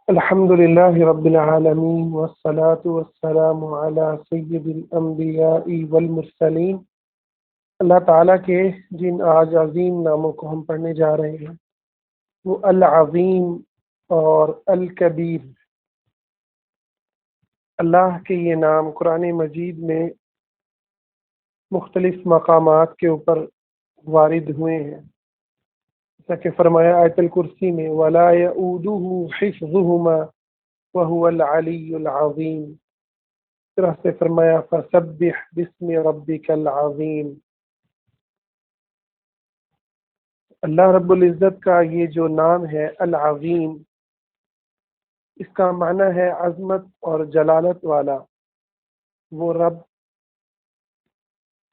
الحمد لله رب العالمين والصلاة والسلام على سید الانبیاء والمرسلین۔ اللہ تعالیٰ کے جن آج عظیم ناموں کو ہم پڑھنے جا رہے ہیں وہ العظیم اور الکبیر۔ اللہ کے یہ نام قرآن مجید میں مختلف مقامات کے اوپر وارد ہوئے ہیں، جیسا کہ فرمایا آیت الکرسی میں وَلَا يَؤُودُهُ حِفْظُهُمَا وَهُوَ الْعَلِيُّ الْعَظِيمُ، اس طرح سے فرمایا فَسَبِّحْ بِاسْمِ رَبِّكَ الْعَظِيمِ۔ اللہ رب العزت کا یہ جو نام ہے العظیم، اس کا معنی ہے عظمت اور جلالت والا، وہ رب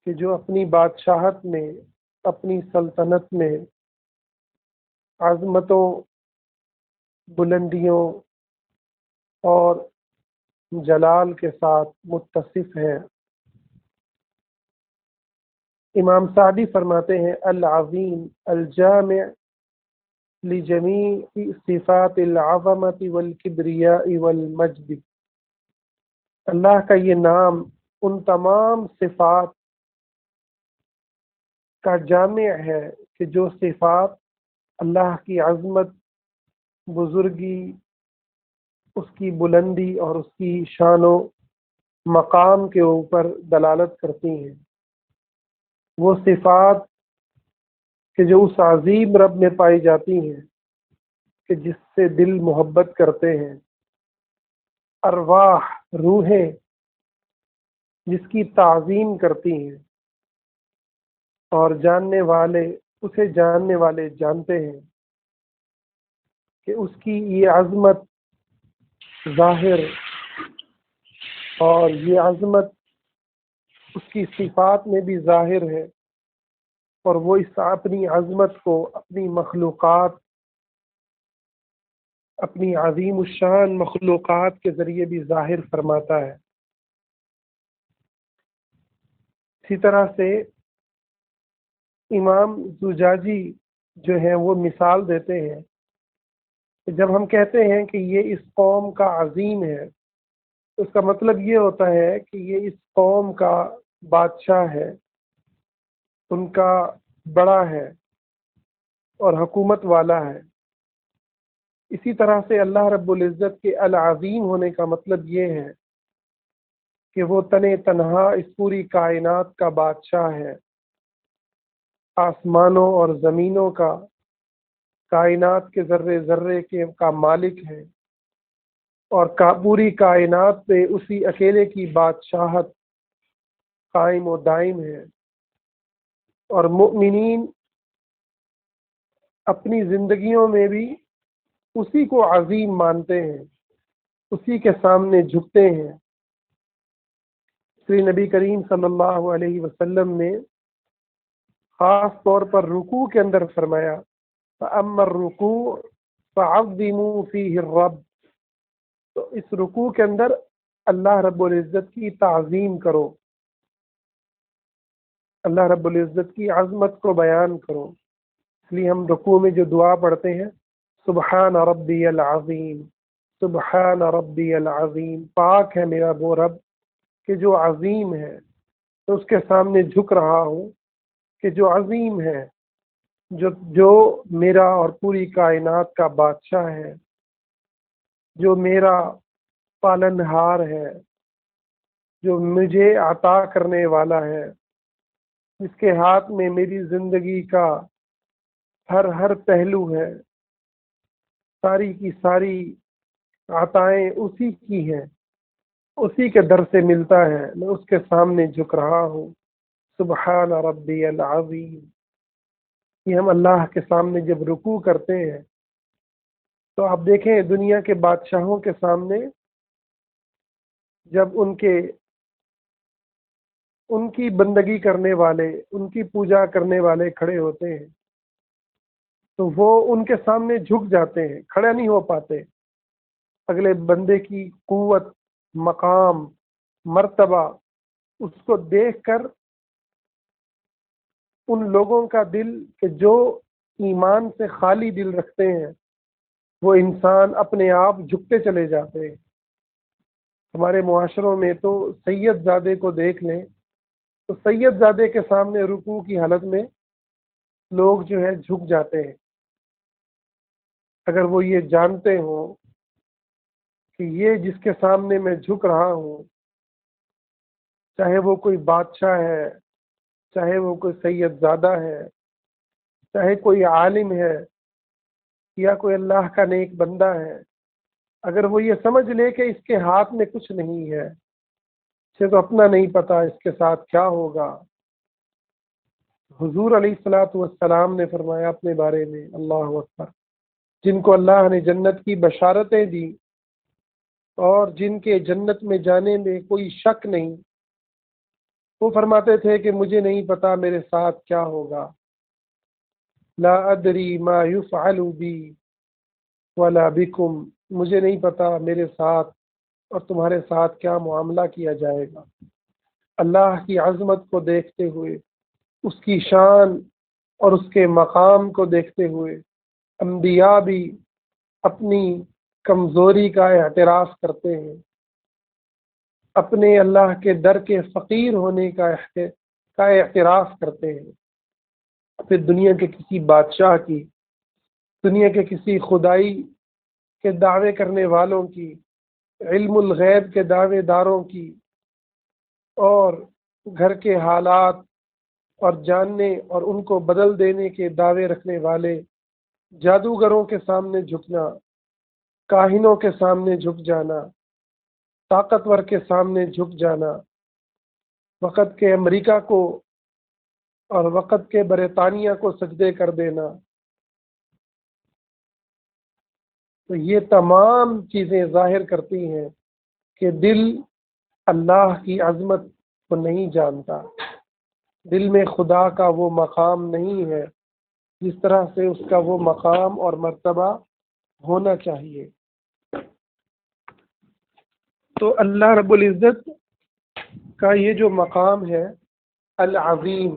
کہ جو اپنی بادشاہت میں، اپنی سلطنت میں عظمتوں، بلندیوں اور جلال کے ساتھ متصف ہے۔ امام سعدی فرماتے ہیں العظیم الجامع لجمیع صفات العظمت والکبریاء والمجد۔ اللہ کا یہ نام ان تمام صفات کا جامع ہے کہ جو صفات اللہ کی عظمت، بزرگی، اس کی بلندی اور اس کی شان و مقام کے اوپر دلالت کرتی ہیں۔ وہ صفات کہ جو اس عظیم رب میں پائی جاتی ہیں کہ جس سے دل محبت کرتے ہیں، ارواح، روحیں جس کی تعظیم کرتی ہیں، اور جاننے والے اسے جاننے والے جانتے ہیں کہ اس کی یہ عظمت ظاہر اور یہ عظمت اس کی صفات میں بھی ظاہر ہے، اور وہ اس اپنی عظمت کو اپنی مخلوقات، اپنی عظیم الشان مخلوقات کے ذریعے بھی ظاہر فرماتا ہے۔ اسی طرح سے امام زجاجی جو ہیں وہ مثال دیتے ہیں کہ جب ہم کہتے ہیں کہ یہ اس قوم کا عظیم ہے، تو اس کا مطلب یہ ہوتا ہے کہ یہ اس قوم کا بادشاہ ہے، ان کا بڑا ہے اور حکومت والا ہے۔ اسی طرح سے اللہ رب العزت کے العظیم ہونے کا مطلب یہ ہے کہ وہ تنہا اس پوری کائنات کا بادشاہ ہے، آسمانوں اور زمینوں کا، کائنات کے ذرے ذرے کا مالک ہے، اور پوری کائنات پہ اسی اکیلے کی بادشاہت قائم و دائم ہے۔ اور مؤمنین اپنی زندگیوں میں بھی اسی کو عظیم مانتے ہیں، اسی کے سامنے جھکتے ہیں۔ سری نبی کریم صلی اللہ علیہ وسلم نے خاص طور پر رکوع کے اندر فرمایا فَأَمَّا الرُّكُوعُ فَعَظِّمُوا فِيهِ الرَّبَّ، تو اس رکوع کے اندر اللہ رب العزت کی تعظیم کرو، اللہ رب العزت کی عظمت کو بیان کرو۔ اس لیے ہم رکوع میں جو دعا پڑھتے ہیں سبحان ربی العظیم، سبحان ربی العظیم، پاک ہے میرا وہ رب کہ جو عظیم ہے، تو اس کے سامنے جھک رہا ہوں کہ جو عظیم ہے، جو میرا اور پوری کائنات کا بادشاہ ہے، جو میرا پالنہار ہے، جو مجھے عطا کرنے والا ہے، جس کے ہاتھ میں میری زندگی کا ہر پہلو ہے، ساری کی ساری عطائیں اسی کی ہیں، اسی کے در سے ملتا ہے، میں اس کے سامنے جھک رہا ہوں۔ سبحان ربی العظیم، یہ ہم اللہ کے سامنے جب رکوع کرتے ہیں تو آپ دیکھیں دنیا کے بادشاہوں کے سامنے جب ان کی بندگی کرنے والے، ان کی پوجا کرنے والے کھڑے ہوتے ہیں تو وہ ان کے سامنے جھک جاتے ہیں، کھڑے نہیں ہو پاتے۔ اگلے بندے کی قوت، مقام، مرتبہ، اس کو دیکھ کر ان لوگوں کا دل کہ جو ایمان سے خالی دل رکھتے ہیں وہ انسان اپنے آپ جھکتے چلے جاتے ہیں۔ ہمارے معاشروں میں تو سید زادے کو دیکھ لیں تو سید زادے کے سامنے رکوع کی حالت میں لوگ جو ہے جھک جاتے ہیں۔ اگر وہ یہ جانتے ہوں کہ یہ جس کے سامنے میں جھک رہا ہوں، چاہے وہ کوئی بادشاہ ہے، چاہے وہ کوئی سید زادہ ہے، چاہے کوئی عالم ہے، یا کوئی اللہ کا نیک بندہ ہے، اگر وہ یہ سمجھ لے کہ اس کے ہاتھ میں کچھ نہیں ہے، اسے تو اپنا نہیں پتا اس کے ساتھ کیا ہوگا۔ حضور علیہ الصلوۃ والسلام نے فرمایا اپنے بارے میں، اللہ اکبر، جن کو اللہ نے جنت کی بشارتیں دی اور جن کے جنت میں جانے میں کوئی شک نہیں، وہ فرماتے تھے کہ مجھے نہیں پتا میرے ساتھ کیا ہوگا، لا ادری ما یفعل بی ولا بکم، مجھے نہیں پتا میرے ساتھ اور تمہارے ساتھ کیا معاملہ کیا جائے گا۔ اللہ کی عظمت کو دیکھتے ہوئے، اس کی شان اور اس کے مقام کو دیکھتے ہوئے، انبیاء بھی اپنی کمزوری کا اعتراف کرتے ہیں، اپنے اللہ کے در کے فقیر ہونے کا اعتراف کرتے ہیں۔ پھر دنیا کے کسی بادشاہ کی، دنیا کے کسی خدائی کے دعوے کرنے والوں کی، علم الغیب کے دعوے داروں کی، اور گھر کے حالات اور جاننے اور ان کو بدل دینے کے دعوے رکھنے والے جادوگروں کے سامنے جھکنا، کاہنوں کے سامنے جھک جانا، طاقتور کے سامنے جھک جانا، وقت کے امریکہ کو اور وقت کے برطانیہ کو سجدے کر دینا، تو یہ تمام چیزیں ظاہر کرتی ہیں کہ دل اللہ کی عظمت کو نہیں جانتا، دل میں خدا کا وہ مقام نہیں ہے جس طرح سے اس کا وہ مقام اور مرتبہ ہونا چاہیے۔ تو اللہ رب العزت کا یہ جو مقام ہے العظیم،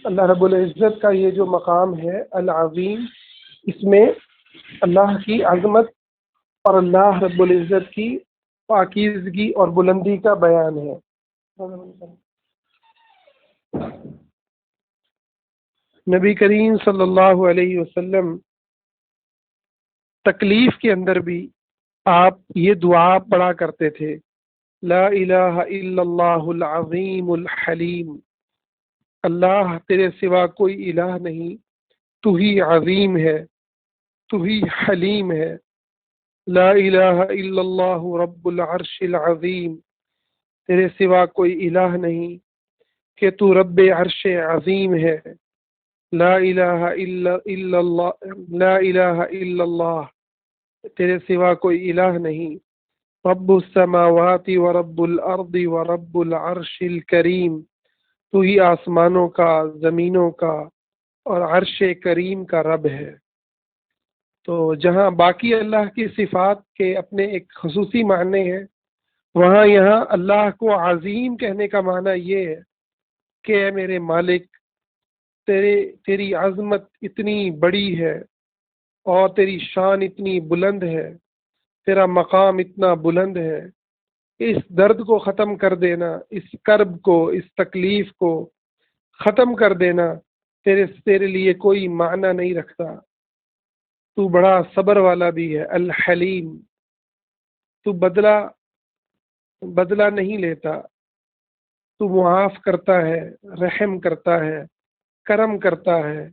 اللہ رب العزت کا یہ جو مقام ہے العظیم، اس میں اللہ کی عظمت اور اللہ رب العزت کی پاکیزگی اور بلندی کا بیان ہے۔ نبی کریم صلی اللہ علیہ وسلم تکلیف کے اندر بھی آپ یہ دعا پڑھا کرتے تھے، لا الہ الا اللہ العظیم الحلیم، اللہ تیرے سوا کوئی الہ نہیں، تو ہی عظیم ہے، تو ہی حلیم ہے، لا الہ الا اللہ رب العرش العظیم، تیرے سوا کوئی الہ نہیں کہ تو رب عرش عظیم ہے، لا الہ الا اللہ، لا الہ الا اللہ، تیرے سوا کوئی الہ نہیں، رب السماوات و رب الارض و رب العرش الکریم، تو ہی آسمانوں کا، زمینوں کا اور عرش کریم کا رب ہے۔ تو جہاں باقی اللہ کی صفات کے اپنے ایک خصوصی معنی ہیں، وہاں یہاں اللہ کو عظیم کہنے کا معنی یہ ہے کہ اے میرے مالک، تیری عظمت اتنی بڑی ہے اور تیری شان اتنی بلند ہے، تیرا مقام اتنا بلند ہے، اس درد کو ختم کر دینا، اس کرب کو، اس تکلیف کو ختم کر دینا تیرے لیے کوئی معنی نہیں رکھتا۔ تو بڑا صبر والا بھی ہے، الحلیم، تو بدلہ نہیں لیتا، تو معاف کرتا ہے، رحم کرتا ہے، کرم کرتا ہے،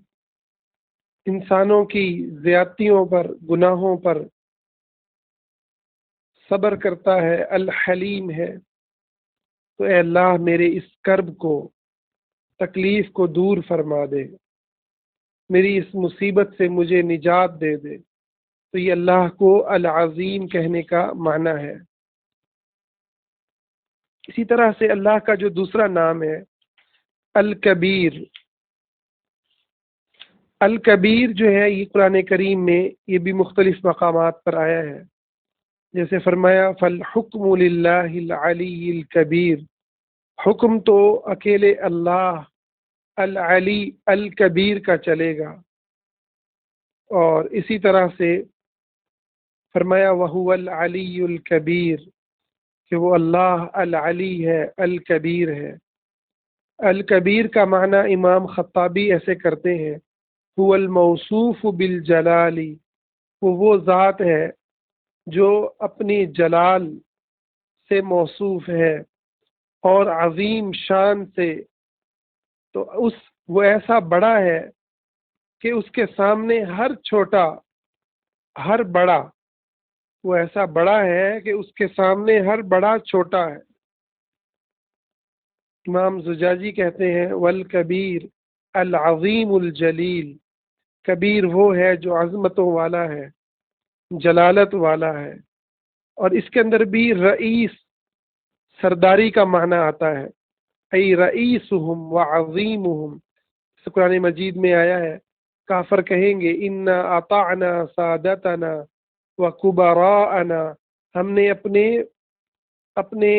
انسانوں کی زیادتیوں پر، گناہوں پر صبر کرتا ہے، الحلیم ہے۔ تو اے اللہ میرے اس کرب کو، تکلیف کو دور فرما دے، میری اس مصیبت سے مجھے نجات دے دے۔ تو یہ اللہ کو العظیم کہنے کا معنی ہے۔ اسی طرح سے اللہ کا جو دوسرا نام ہے الکبیر، الکبیر جو ہے یہ قرآن کریم میں یہ بھی مختلف مقامات پر آیا ہے، جیسے فرمایا فالحکم للہ العلی الکبیر، حکم تو اکیلے اللہ العلی الکبیر کا چلے گا، اور اسی طرح سے فرمایا وَهُوَ العلی الکبیر، کہ وہ اللہ العلی ہے، الکبیر ہے۔ الکبیر کا معنی امام خطابی ایسے کرتے ہیں، هو الموصوف بالجلال، وہ ذات ہے جو اپنی جلال سے موصوف ہے اور عظیم شان سے، تو وہ ایسا بڑا ہے کہ اس کے سامنے ہر چھوٹا ہر بڑا، وہ ایسا بڑا ہے کہ اس کے سامنے ہر بڑا چھوٹا ہے۔ امام زجاجی کہتے ہیں والکبیر العظیم الجلیل، کبیر وہ ہے جو عظمتوں والا ہے، جلالت والا ہے، اور اس کے اندر بھی رئیس سرداری کا معنی آتا ہے، ای رئیسہم وعظیمہم، قرآن مجید میں آیا ہے کافر کہیں گے انا اطعنا سادتنا وکبراءنا، ہم نے اپنے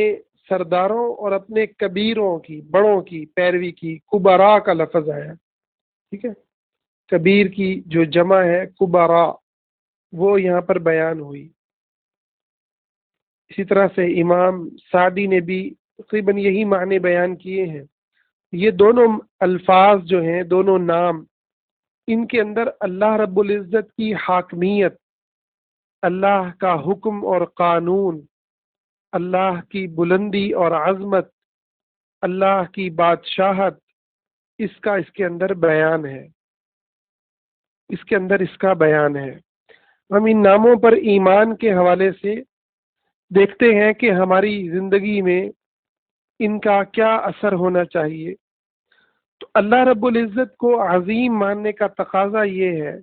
سرداروں اور اپنے کبیروں کی، بڑوں کی پیروی کی۔ کبراء کا لفظ آیا، ٹھیک ہے، کبیر کی جو جمع ہے کبراء، وہ یہاں پر بیان ہوئی۔ اسی طرح سے امام سعدی نے بھی تقریباً یہی معنی بیان کیے ہیں۔ یہ دونوں الفاظ جو ہیں، دونوں نام، ان کے اندر اللہ رب العزت کی حاکمیت، اللہ کا حکم اور قانون، اللہ کی بلندی اور عظمت، اللہ کی بادشاہت، اس کے اندر بیان ہے، اس کا بیان ہے۔ ہم ان ناموں پر ایمان کے حوالے سے دیکھتے ہیں کہ ہماری زندگی میں ان کا کیا اثر ہونا چاہیے۔ تو اللہ رب العزت کو عظیم ماننے کا تقاضا یہ ہے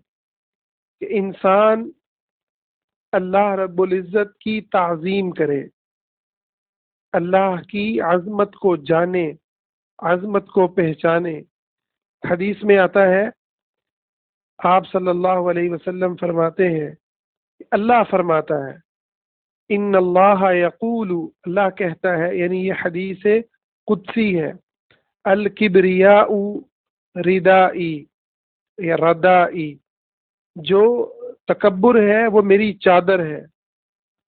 کہ انسان اللہ رب العزت کی تعظیم کرے، اللہ کی عظمت کو جانے، عظمت کو پہچانے۔ حدیث میں آتا ہے، آپ صلی اللہ علیہ وسلم فرماتے ہیں، اللہ فرماتا ہے ان اللہ یقول، اللہ کہتا ہے، یعنی یہ حدیث قدسی ہے، الکبریاء ردائی یا ردائی، جو تکبر ہے وہ میری چادر ہے،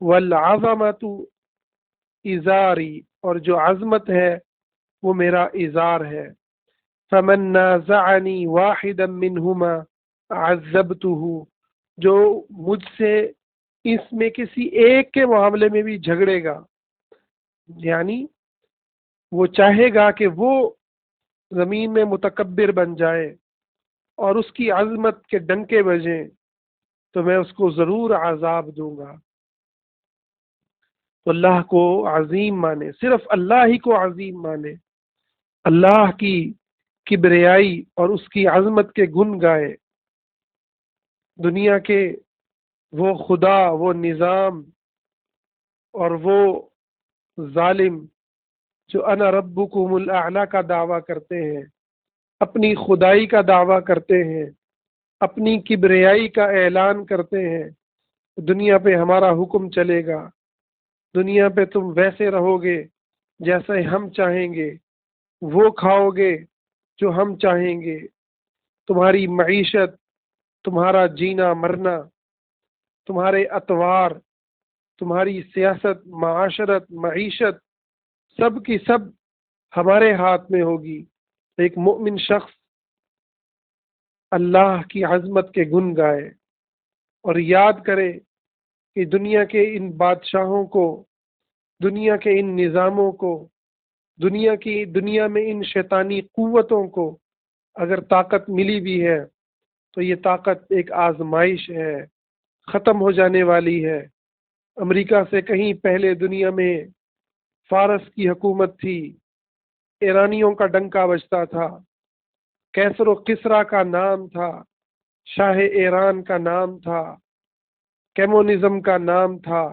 والعظمت ازاری، اور جو عظمت ہے وہ میرا ازار ہے، فمن نازعنی واحدا منہما عذبتہ، جو مجھ سے اس میں کسی ایک کے معاملے میں بھی جھگڑے گا، یعنی وہ چاہے گا کہ وہ زمین میں متکبر بن جائے اور اس کی عظمت کے ڈنکے بجیں، تو میں اس کو ضرور عذاب دوں گا۔ تو اللہ کو عظیم مانے، صرف اللہ ہی کو عظیم مانے، اللہ کی کبریائی اور اس کی عظمت کے گن گائے۔ دنیا کے وہ خدا، وہ نظام اور وہ ظالم جو انا ربکم الاعلی کا دعویٰ کرتے ہیں، اپنی خدائی کا دعویٰ کرتے ہیں، اپنی کبریائی کا اعلان کرتے ہیں، دنیا پہ ہمارا حکم چلے گا، دنیا پہ تم ویسے رہو گے جیسے ہم چاہیں گے، وہ کھاؤ گے جو ہم چاہیں گے، تمہاری معیشت، تمہارا جینا مرنا، تمہارے اطوار، تمہاری سیاست، معاشرت، معیشت، سب کی سب ہمارے ہاتھ میں ہوگی۔ ایک مومن شخص اللہ کی عظمت کے گن گائے اور یاد کرے کہ دنیا کے ان بادشاہوں کو، دنیا کے ان نظاموں کو، دنیا میں ان شیطانی قوتوں کو اگر طاقت ملی بھی ہے تو یہ طاقت ایک آزمائش ہے، ختم ہو جانے والی ہے۔ امریکہ سے کہیں پہلے دنیا میں فارس کی حکومت تھی، ایرانیوں کا ڈنکا بجتا تھا، کیسر و کسریٰ کا نام تھا، شاہ ایران کا نام تھا، کمیونزم کا نام تھا،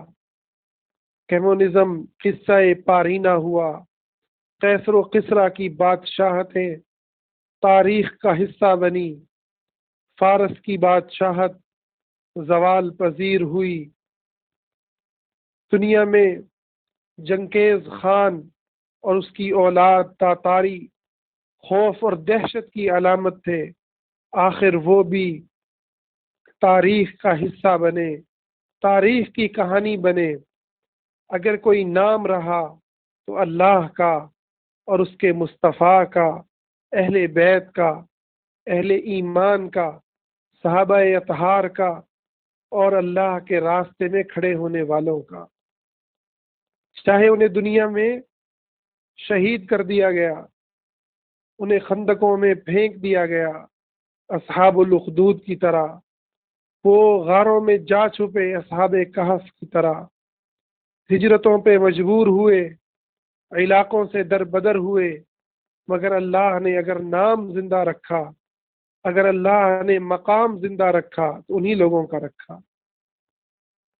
کمیونزم قصہ پارینہ ہوا، کیسر و کسریٰ کی بادشاہتیں تاریخ کا حصہ بنی، فارس کی بادشاہت زوال پذیر ہوئی، دنیا میں جنکیز خان اور اس کی اولاد تاتاری خوف اور دہشت کی علامت تھے، آخر وہ بھی تاریخ کا حصہ بنے، تاریخ کی کہانی بنے۔ اگر کوئی نام رہا تو اللہ کا اور اس کے مصطفیٰ کا، اہل بیت کا، اہل ایمان کا، صحابہ اطہار کا، اور اللہ کے راستے میں کھڑے ہونے والوں کا، چاہے انہیں دنیا میں شہید کر دیا گیا، انہیں خندقوں میں پھینک دیا گیا اصحاب الاخدود کی طرح، وہ غاروں میں جا چھپے اصحاب کہف کی طرح، ہجرتوں پہ مجبور ہوئے، علاقوں سے در بدر ہوئے، مگر اللہ نے اگر نام زندہ رکھا، اگر اللہ نے مقام زندہ رکھا تو انہی لوگوں کا رکھا۔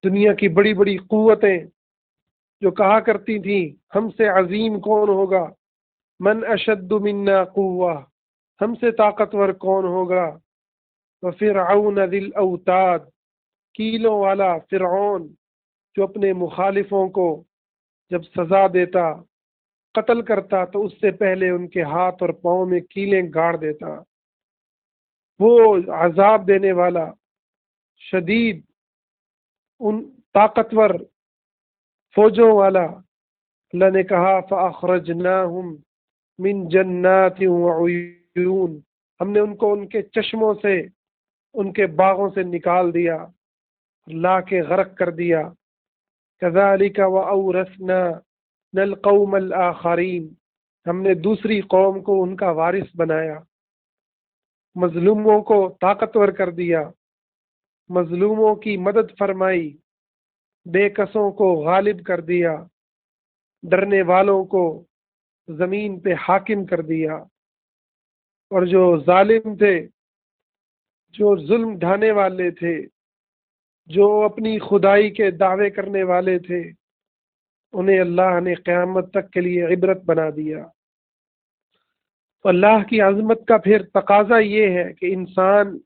دنیا کی بڑی بڑی قوتیں جو کہا کرتی تھیں ہم سے عظیم کون ہوگا، من اشد منا قوہ، ہم سے طاقتور کون ہوگا، وفرعون ذی الاوتاد، کیلوں والا فرعون جو اپنے مخالفوں کو جب سزا دیتا، قتل کرتا تو اس سے پہلے ان کے ہاتھ اور پاؤں میں کیلیں گاڑ دیتا، وہ عذاب دینے والا شدید، ان طاقتور فوجوں والا۔ اللہ نے کہا فَأَخْرَجْنَاهُمْ مِنْ جَنَّاتٍ وَعُيُونٍ، ہم نے ان کو ان کے چشموں سے، ان کے باغوں سے نکال دیا، لا کے غرق کر دیا۔ كَذَلِكَ وَأَوْرَثْنَا الْقَوْمَ الْآخَرِينَ، ہم نے دوسری قوم کو ان کا وارث بنایا، مظلوموں کو طاقتور کر دیا، مظلوموں کی مدد فرمائی، بے کسوں کو غالب کر دیا، ڈرنے والوں کو زمین پہ حاکم کر دیا، اور جو ظالم تھے، جو ظلم ڈھانے والے تھے، جو اپنی خدائی کے دعوے کرنے والے تھے، انہیں اللہ نے قیامت تک کے لیے عبرت بنا دیا۔ تو اللہ کی عظمت کا پھر تقاضا یہ ہے کہ انسان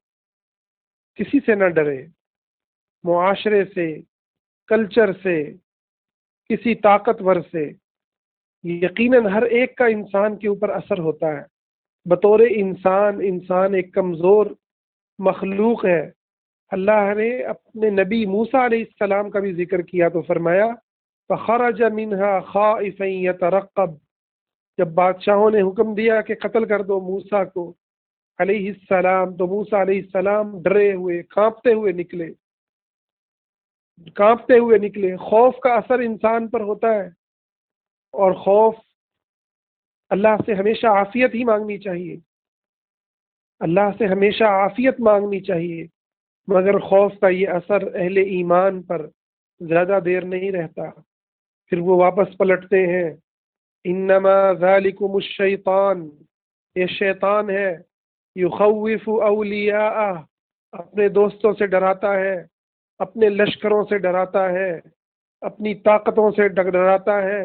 کسی سے نہ ڈرے، معاشرے سے، کلچر سے، کسی طاقتور سے۔ یقیناً ہر ایک کا انسان کے اوپر اثر ہوتا ہے، بطور انسان، انسان ایک کمزور مخلوق ہے۔ اللہ نے اپنے نبی موسیٰ علیہ السلام کا بھی ذکر کیا تو فرمایا فَخَرَجَ مِنْهَا خَائِفًا يَتَرَقَّبُ، جب بادشاہوں نے حکم دیا کہ قتل کر دو موسیٰ کو علیہ السلام، تو موسیٰ علیہ السلام ڈرے ہوئے، کانپتے ہوئے نکلے، کانپتے ہوئے نکلے۔ خوف کا اثر انسان پر ہوتا ہے، اور خوف، اللہ سے ہمیشہ عافیت ہی مانگنی چاہیے، اللہ سے ہمیشہ عافیت مانگنی چاہیے، مگر خوف کا یہ اثر اہل ایمان پر زیادہ دیر نہیں رہتا، پھر وہ واپس پلٹتے ہیں۔ انما ذالکم الشیطان، یہ شیطان ہے، یخوف اولیاءہ، اپنے دوستوں سے ڈراتا ہے، اپنے لشکروں سے ڈراتا ہے، اپنی طاقتوں سے ڈراتا ہے،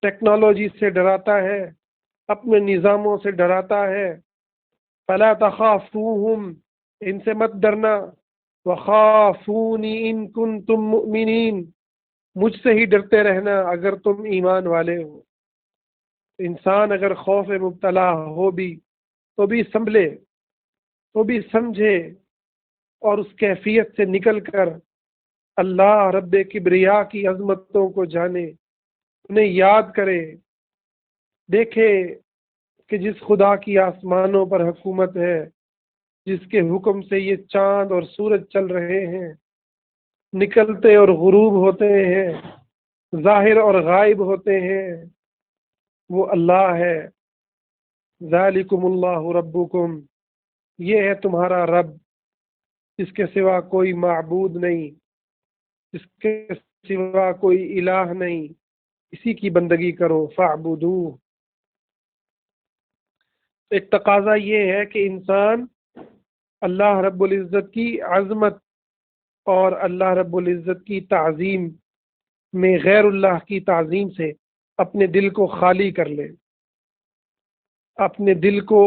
ٹیکنالوجی سے ڈراتا ہے، اپنے نظاموں سے ڈراتا ہے۔ فلا تخافوہم، ان سے مت ڈرنا، وخافونی ان کنتم مؤمنین، مجھ سے ہی ڈرتے رہنا اگر تم ایمان والے ہو۔ انسان اگر خوف میں مبتلا ہو بھی تو بھی سنبھلے، تو بھی سمجھے، اور اس کیفیت سے نکل کر اللہ رب کبریا کی عظمتوں کو جانے، انہیں یاد کرے، دیکھے کہ جس خدا کی آسمانوں پر حکومت ہے، جس کے حکم سے یہ چاند اور سورج چل رہے ہیں، نکلتے اور غروب ہوتے ہیں، ظاہر اور غائب ہوتے ہیں، وہ اللہ ہے۔ ذالکم اللہ ربکم، یہ ہے تمہارا رب، جس کے سوا کوئی معبود نہیں، جس کے سوا کوئی الہ نہیں، اسی کی بندگی کرو، فاعبدوہ۔ ایک تقاضا یہ ہے کہ انسان اللہ رب العزت کی عظمت اور اللہ رب العزت کی تعظیم میں غیر اللہ کی تعظیم سے اپنے دل کو خالی کر لے، اپنے دل کو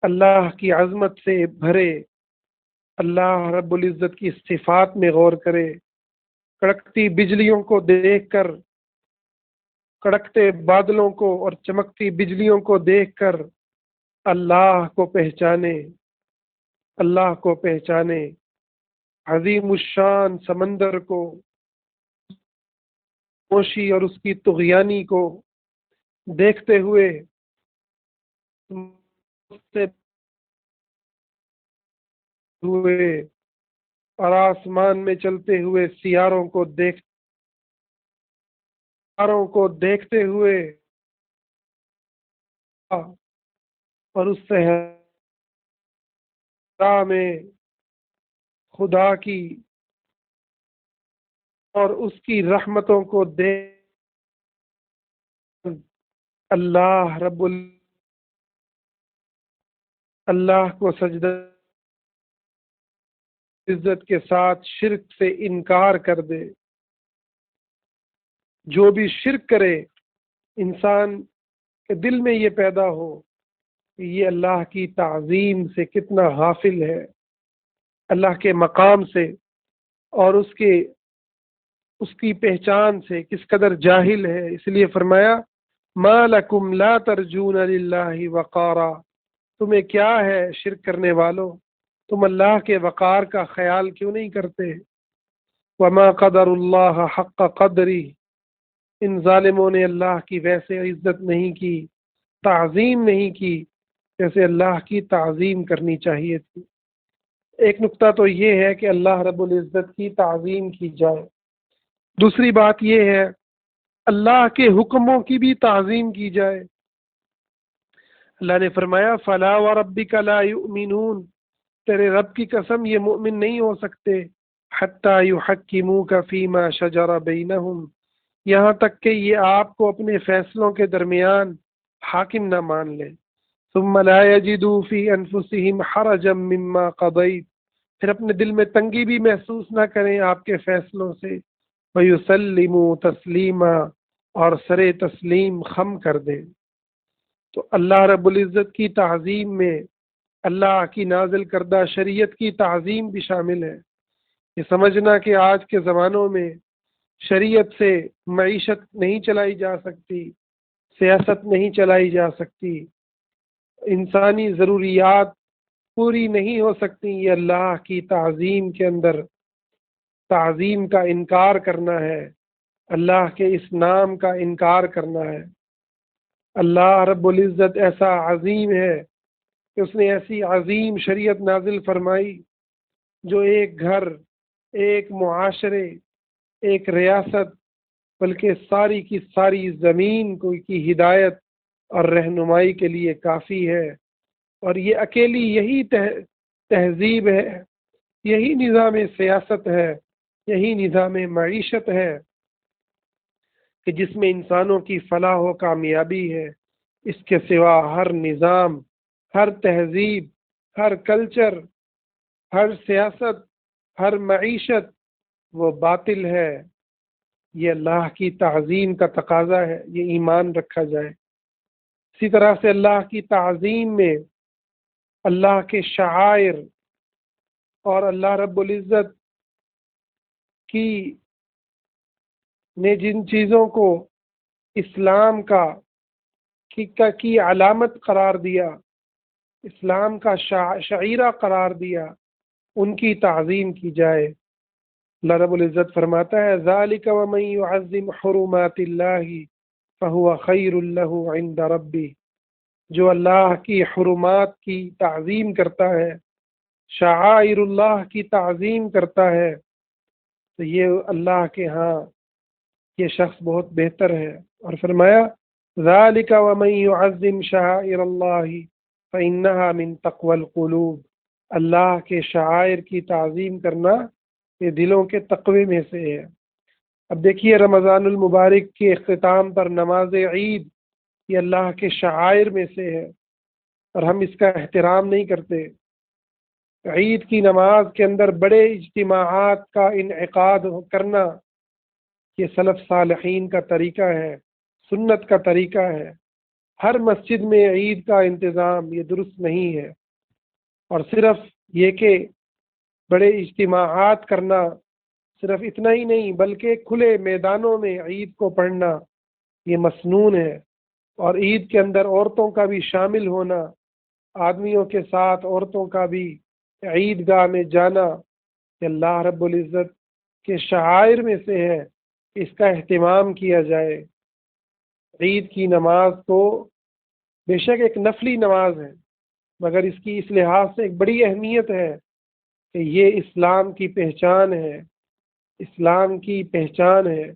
اللہ کی عظمت سے بھرے، اللہ رب العزت کی صفات میں غور کرے، کڑکتی بجلیوں کو دیکھ کر، کڑکتے بادلوں کو اور چمکتی بجلیوں کو دیکھ کر اللہ کو پہچانے، اللہ کو پہچانے، عظیم الشان سمندر کو، خاموشی اور اس کی طغیانی کو دیکھتے ہوئے، سے ہوئے اور آسمان میں چلتے ہوئے ستاروں کو دیکھتے ہوئے اور اس صحرا میں خدا کی اور اس کی رحمتوں کو دیکھ اللہ اللہ کو سجدہ عزت کے ساتھ شرک سے انکار کر دے۔ جو بھی شرک کرے، انسان کے دل میں یہ پیدا ہو کہ یہ اللہ کی تعظیم سے کتنا غافل ہے، اللہ کے مقام سے اور اس کی پہچان سے کس قدر جاہل ہے۔ اس لیے فرمایا ما لکم لا ترجون للہ وقارا، تمہیں کیا ہے شرک کرنے والوں، تم اللہ کے وقار کا خیال کیوں نہیں کرتے؟ وما قدر اللہ حق قدری، ان ظالموں نے اللہ کی ویسے عزت نہیں کی، تعظیم نہیں کی جیسے اللہ کی تعظیم کرنی چاہیے تھی۔ ایک نقطہ تو یہ ہے کہ اللہ رب العزت کی تعظیم کی جائے، دوسری بات یہ ہے اللہ کے حکموں کی بھی تعظیم کی جائے۔ اللہ نے فرمایا فلا وربک لا یؤمنون، تیرے رب کی قسم یہ مؤمن نہیں ہو سکتے حتی یحکموک فیما شجر بینہم، یہاں تک کہ یہ آپ کو اپنے فیصلوں کے درمیان حاکم نہ مان لیں، ثم لا یجدوا فی انفسہم حرجا مما قضیت، پھر اپنے دل میں تنگی بھی محسوس نہ کریں آپ کے فیصلوں سے، وَيُسَلِّمُوا تسلیما، اور سر تسلیم خم کر دیں۔ تو اللہ رب العزت کی تعظیم میں اللہ کی نازل کردہ شریعت کی تعظیم بھی شامل ہے۔ یہ سمجھنا کہ آج کے زمانوں میں شریعت سے معیشت نہیں چلائی جا سکتی، سیاست نہیں چلائی جا سکتی، انسانی ضروریات پوری نہیں ہو سکتی، یہ اللہ کی تعظیم کے اندر تعظیم کا انکار کرنا ہے، اللہ کے اس نام کا انکار کرنا ہے۔ اللہ رب العزت ایسا عظیم ہے کہ اس نے ایسی عظیم شریعت نازل فرمائی جو ایک گھر، ایک معاشرے، ایک ریاست، بلکہ ساری کی ساری زمین کو کی ہدایت اور رہنمائی کے لیے کافی ہے، اور یہ اکیلی یہی تہذیب ہے، یہی نظام سیاست ہے، یہی نظام معیشت ہے کہ جس میں انسانوں کی فلاح و کامیابی ہے۔ اس کے سوا ہر نظام، ہر تہذیب، ہر کلچر، ہر سیاست، ہر معیشت وہ باطل ہے۔ یہ اللہ کی تعظیم کا تقاضا ہے، یہ ایمان رکھا جائے۔ اسی طرح سے اللہ کی تعظیم میں اللہ کے شعائر اور اللہ رب العزت کی نے جن چیزوں کو اسلام کی علامت قرار دیا، اسلام کا شعیرہ قرار دیا، ان کی تعظیم کی جائے۔ اللہ رب العزت فرماتا ہے ذَلِكَ وَمَن يُعَظِّمْ حُرُمَاتِ اللَّهِ فَهُوَ خَيْرٌ لَهُ عِندَ رَبِّهِ، جو اللہ کی حرمات کی تعظیم کرتا ہے، شعائر اللہ کی تعظیم کرتا ہے، تو یہ اللہ کے ہاں یہ شخص بہت بہتر ہے۔ اور فرمایا ذَلِكَ وَمَن يُعَظِّمْ شَعَائِرَ اللَّهِ فَإِنَّهَا مِن تَقْوَى الْقُلُوبِ، اللہ کے شعائر کی تعظیم کرنا یہ دلوں کے تقوی میں سے ہے۔ اب دیکھیے رمضان المبارک کے اختتام پر نماز عید یہ اللہ کے شعائر میں سے ہے، اور ہم اس کا احترام نہیں کرتے۔ عید کی نماز کے اندر بڑے اجتماعات کا انعقاد کرنا یہ سلف صالحین کا طریقہ ہے، سنت کا طریقہ ہے۔ ہر مسجد میں عید کا انتظام یہ درست نہیں ہے، اور صرف یہ کہ بڑے اجتماعات کرنا صرف اتنا ہی نہیں بلکہ کھلے میدانوں میں عید کو پڑھنا یہ مسنون ہے، اور عید کے اندر عورتوں کا بھی شامل ہونا آدمیوں کے ساتھ عورتوں کا بھی عید گاہ میں جانا کہ اللہ رب العزت کے شعائر میں سے ہے، اس کا اہتمام کیا جائے۔ عید کی نماز تو بے شک ایک نفلی نماز ہے، مگر اس کی اس لحاظ سے ایک بڑی اہمیت ہے کہ یہ اسلام کی پہچان ہے، اسلام کی پہچان ہے۔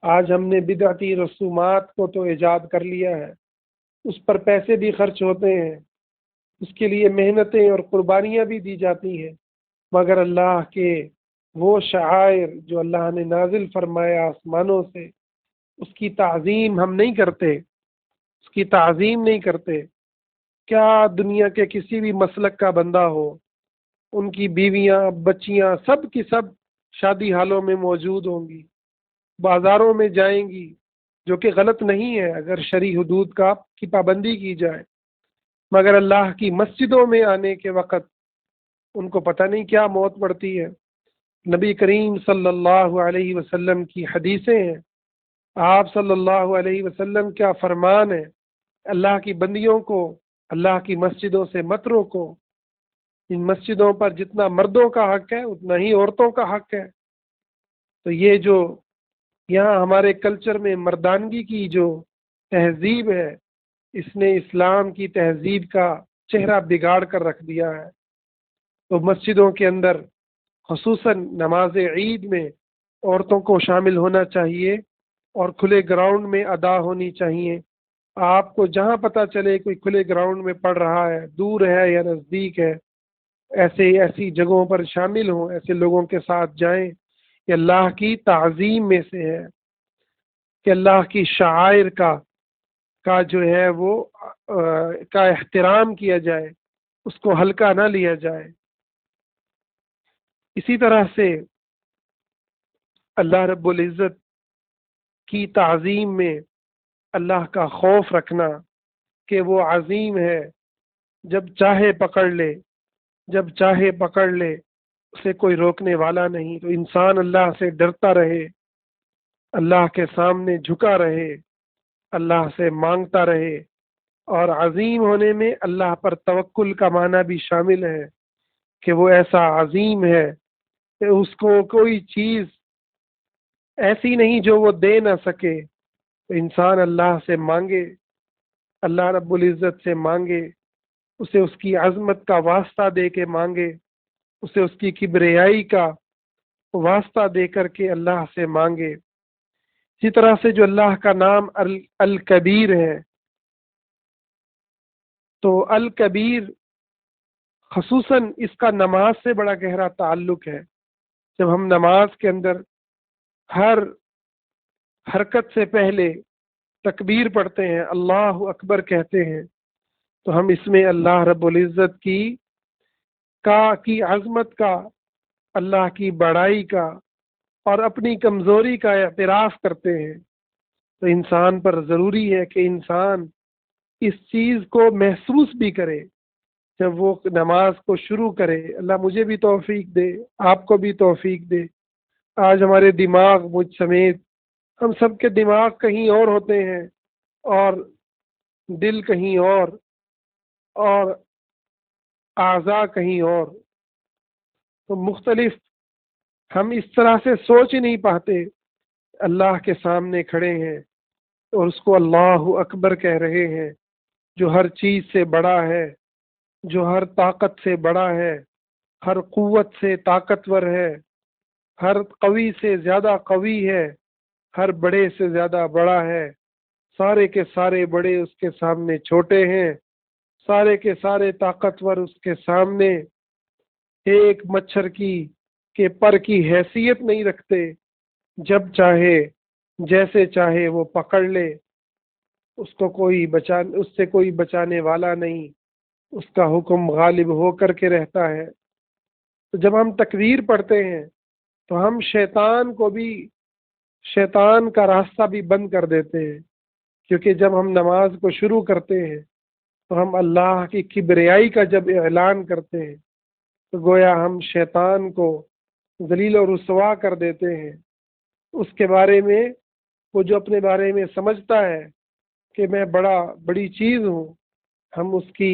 آج ہم نے بدعتی رسومات کو تو ایجاد کر لیا ہے، اس پر پیسے بھی خرچ ہوتے ہیں، اس کے لیے محنتیں اور قربانیاں بھی دی جاتی ہیں، مگر اللہ کے وہ شعائر جو اللہ نے نازل فرمایا آسمانوں سے، اس کی تعظیم ہم نہیں کرتے، اس کی تعظیم نہیں کرتے۔ کیا دنیا کے کسی بھی مسلک کا بندہ ہو، ان کی بیویاں بچیاں سب کی سب شادی حالوں میں موجود ہوں گی، بازاروں میں جائیں گی، جو کہ غلط نہیں ہے اگر شرعی حدود کی پابندی کی جائے، مگر اللہ کی مسجدوں میں آنے کے وقت ان کو پتہ نہیں کیا موت پڑتی ہے۔ نبی کریم صلی اللہ علیہ وسلم کی حدیثیں ہیں، آپ صلی اللہ علیہ وسلم کیا فرمان ہے، اللہ کی بندیوں کو اللہ کی مسجدوں سے مت روکو، ان مسجدوں پر جتنا مردوں کا حق ہے اتنا ہی عورتوں کا حق ہے۔ تو یہ جو یہاں ہمارے کلچر میں مردانگی کی جو تہذیب ہے، اس نے اسلام کی تہذیب کا چہرہ بگاڑ کر رکھ دیا ہے۔ تو مسجدوں کے اندر خصوصاً نماز عید میں عورتوں کو شامل ہونا چاہیے اور کھلے گراؤنڈ میں ادا ہونی چاہیے۔ آپ کو جہاں پتہ چلے کوئی کھلے گراؤنڈ میں پڑھ رہا ہے، دور ہے یا نزدیک ہے، ایسی جگہوں پر شامل ہوں، ایسے لوگوں کے ساتھ جائیں۔ یہ اللہ کی تعظیم میں سے ہے کہ اللہ کی شعائر کا جو ہے وہ کا احترام کیا جائے، اس کو ہلکا نہ لیا جائے۔ اسی طرح سے اللہ رب العزت کی تعظیم میں اللہ کا خوف رکھنا کہ وہ عظیم ہے، جب چاہے پکڑ لے، جب چاہے پکڑ لے، اسے کوئی روکنے والا نہیں۔ تو انسان اللہ سے ڈرتا رہے، اللہ کے سامنے جھکا رہے، اللہ سے مانگتا رہے، اور عظیم ہونے میں اللہ پر توکل کا معنی بھی شامل ہے کہ وہ ایسا عظیم ہے کہ اس کو کوئی چیز ایسی نہیں جو وہ دے نہ سکے۔ تو انسان اللہ سے مانگے، اللہ رب العزت سے مانگے، اسے اس کی عظمت کا واسطہ دے کے مانگے، اسے اس کی کبریائی کا واسطہ دے کر کے اللہ سے مانگے۔ اسی طرح سے جو اللہ کا نام الکبیر ہے، تو الکبیر خصوصاً اس کا نماز سے بڑا گہرا تعلق ہے۔ جب ہم نماز کے اندر ہر حرکت سے پہلے تکبیر پڑھتے ہیں، اللہ اکبر کہتے ہیں، تو ہم اس میں اللہ رب العزت کی عظمت کا، اللہ کی بڑائی کا اور اپنی کمزوری کا اعتراف کرتے ہیں۔ تو انسان پر ضروری ہے کہ انسان اس چیز کو محسوس بھی کرے جب وہ نماز کو شروع کرے۔ اللہ مجھے بھی توفیق دے، آپ کو بھی توفیق دے۔ آج ہمارے دماغ، مجھ سمیت ہم سب کے دماغ کہیں اور ہوتے ہیں اور دل کہیں اور اعضاء کہیں اور، تو مختلف، ہم اس طرح سے سوچ ہی نہیں پاتے۔ اللہ کے سامنے کھڑے ہیں اور اس کو اللہ اکبر کہہ رہے ہیں، جو ہر چیز سے بڑا ہے، جو ہر طاقت سے بڑا ہے، ہر قوت سے طاقتور ہے، ہر قوی سے زیادہ قوی ہے، ہر بڑے سے زیادہ بڑا ہے، سارے کے سارے بڑے اس کے سامنے چھوٹے ہیں، سارے کے سارے طاقتور اس کے سامنے ایک مچھر کے پر کی حیثیت نہیں رکھتے۔ جب چاہے جیسے چاہے وہ پکڑ لے، اس سے کوئی بچانے والا نہیں، اس کا حکم غالب ہو کر کے رہتا ہے۔ تو جب ہم تکبیر پڑھتے ہیں تو ہم شیطان کا راستہ بھی بند کر دیتے ہیں، کیونکہ جب ہم نماز کو شروع کرتے ہیں تو ہم اللہ کی کبریائی کا جب اعلان کرتے ہیں تو گویا ہم شیطان کو ذلیل و رسوا کر دیتے ہیں۔ اس کے بارے میں، وہ جو اپنے بارے میں سمجھتا ہے کہ میں بڑی چیز ہوں، ہم اس کی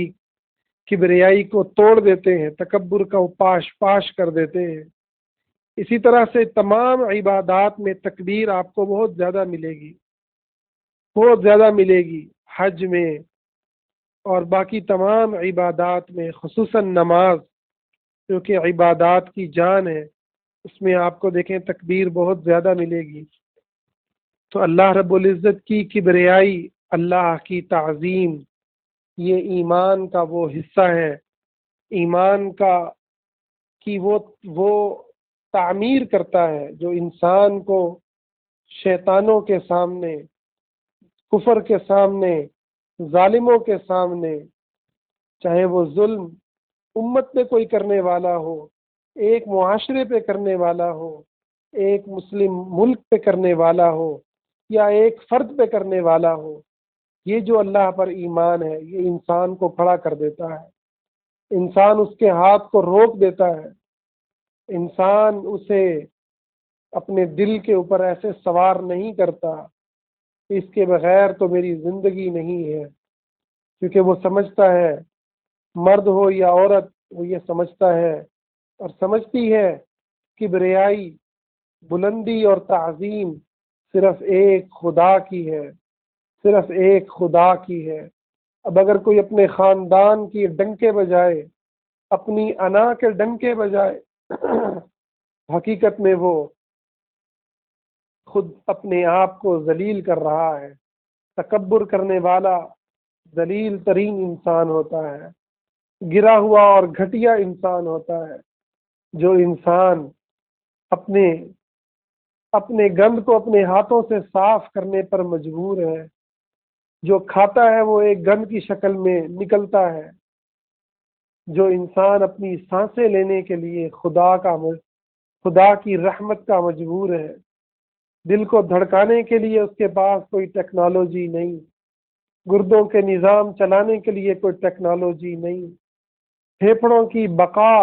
کبریائی کو توڑ دیتے ہیں، تکبر کو پاش پاش کر دیتے ہیں۔ اسی طرح سے تمام عبادات میں تکبیر آپ کو بہت زیادہ ملے گی، بہت زیادہ ملے گی، حج میں اور باقی تمام عبادات میں، خصوصاً نماز جو کہ عبادات کی جان ہے، اس میں آپ کو دیکھیں تکبیر بہت زیادہ ملے گی۔ تو اللہ رب العزت کی کبریائی، اللہ کی تعظیم، یہ ایمان کا وہ حصہ ہے، ایمان کی وہ تعمیر کرتا ہے جو انسان کو شیطانوں کے سامنے، کفر کے سامنے، ظالموں کے سامنے، چاہے وہ ظلم امت پہ کوئی کرنے والا ہو، ایک معاشرے پہ کرنے والا ہو، ایک مسلم ملک پہ کرنے والا ہو، یا ایک فرد پہ کرنے والا ہو، یہ جو اللہ پر ایمان ہے یہ انسان کو کھڑا کر دیتا ہے، انسان اس کے ہاتھ کو روک دیتا ہے، انسان اسے اپنے دل کے اوپر ایسے سوار نہیں کرتا کہ اس کے بغیر تو میری زندگی نہیں ہے، کیونکہ وہ سمجھتا ہے، مرد ہو یا عورت، وہ یہ سمجھتا ہے اور سمجھتی ہے کبریائی، بلندی اور تعظیم صرف ایک خدا کی ہے، صرف ایک خدا کی ہے۔ اب اگر کوئی اپنے خاندان کی ڈنکے بجائے، اپنی انا کے ڈنکے بجائے، حقیقت میں وہ خود اپنے آپ کو ذلیل کر رہا ہے۔ تکبر کرنے والا ذلیل ترین انسان ہوتا ہے، گرا ہوا اور گھٹیا انسان ہوتا ہے، جو انسان اپنے گند کو اپنے ہاتھوں سے صاف کرنے پر مجبور ہے، جو کھاتا ہے وہ ایک گند کی شکل میں نکلتا ہے، جو انسان اپنی سانسیں لینے کے لیے خدا کی رحمت کا مجبور ہے، دل کو دھڑکانے کے لیے اس کے پاس کوئی ٹیکنالوجی نہیں، گردوں کے نظام چلانے کے لیے کوئی ٹیکنالوجی نہیں، پھیپھڑوں کی بقا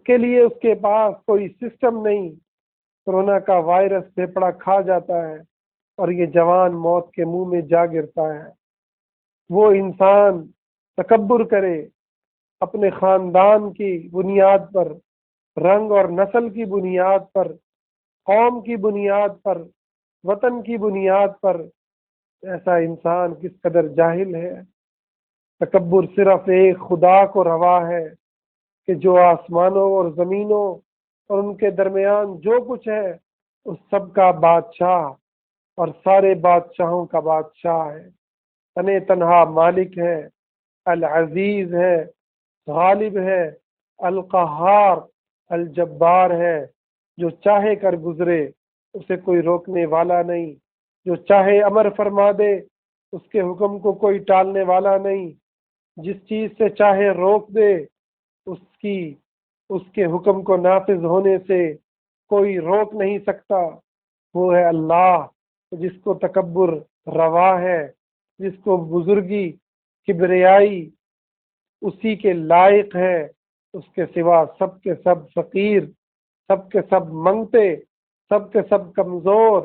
کے لیے اس کے پاس کوئی سسٹم نہیں، کورونا کا وائرس پھیپھڑا کھا جاتا ہے اور یہ جوان موت کے منہ میں جا گرتا ہے۔ وہ انسان تکبر کرے اپنے خاندان کی بنیاد پر، رنگ اور نسل کی بنیاد پر، قوم کی بنیاد پر، وطن کی بنیاد پر، ایسا انسان کس قدر جاہل ہے۔ تکبر صرف ایک خدا کو روا ہے کہ جو آسمانوں اور زمینوں اور ان کے درمیان جو کچھ ہے اس سب کا بادشاہ اور سارے بادشاہوں کا بادشاہ ہے، تنے تنہا مالک ہے، العزیز ہے، غالب ہے، القہار، الجبار ہے، جو چاہے کر گزرے اسے کوئی روکنے والا نہیں، جو چاہے امر فرما دے اس کے حکم کو کوئی ٹالنے والا نہیں، جس چیز سے چاہے روک دے اس کے حکم کو نافذ ہونے سے کوئی روک نہیں سکتا۔ وہ ہے اللہ جس کو تکبر روا ہے، جس کو بزرگی، کبریائی اسی کے لائق ہے، اس کے سوا سب کے سب فقیر، سب کے سب منگتے، سب کے سب کمزور،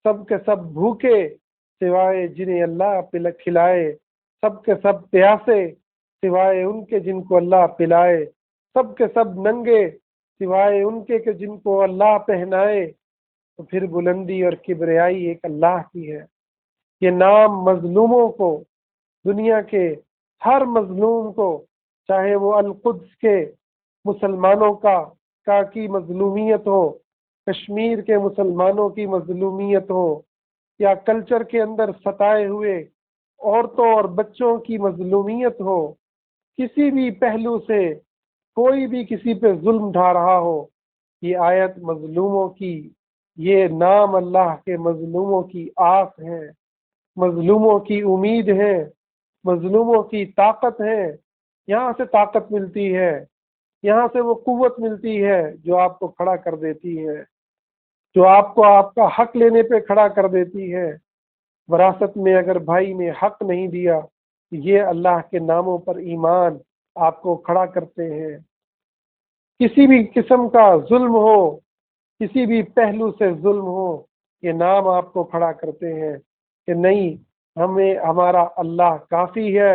سب کے سب بھوکے، سوائے جنہیں اللہ کھلائے، سب کے سب پیاسے سوائے ان کے جن کو اللہ پلائے، سب کے سب ننگے سوائے ان کے کہ جن کو اللہ پہنائے۔ تو پھر بلندی اور کبریائی ایک اللہ کی ہے۔ یہ نام مظلوموں کو، دنیا کے ہر مظلوم کو، چاہے وہ القدس کے مسلمانوں کی مظلومیت ہو، کشمیر کے مسلمانوں کی مظلومیت ہو، یا کلچر کے اندر ستائے ہوئے عورتوں اور بچوں کی مظلومیت ہو، کسی بھی پہلو سے کوئی بھی کسی پہ ظلم ڈھا رہا ہو، یہ آیت مظلوموں کی، یہ نام اللہ کے مظلوموں کی آس ہے، مظلوموں کی امید ہے، مظلوموں کی طاقت ہے۔ یہاں سے طاقت ملتی ہے، یہاں سے وہ قوت ملتی ہے جو آپ کو کھڑا کر دیتی ہے، جو آپ کو آپ کا حق لینے پہ کھڑا کر دیتی ہے۔ وراثت میں اگر بھائی نے حق نہیں دیا، یہ اللہ کے ناموں پر ایمان آپ کو کھڑا کرتے ہیں۔ کسی بھی قسم کا ظلم ہو، کسی بھی پہلو سے ظلم ہو، یہ نام آپ کو کھڑا کرتے ہیں کہ نہیں، ہمارا اللہ کافی ہے،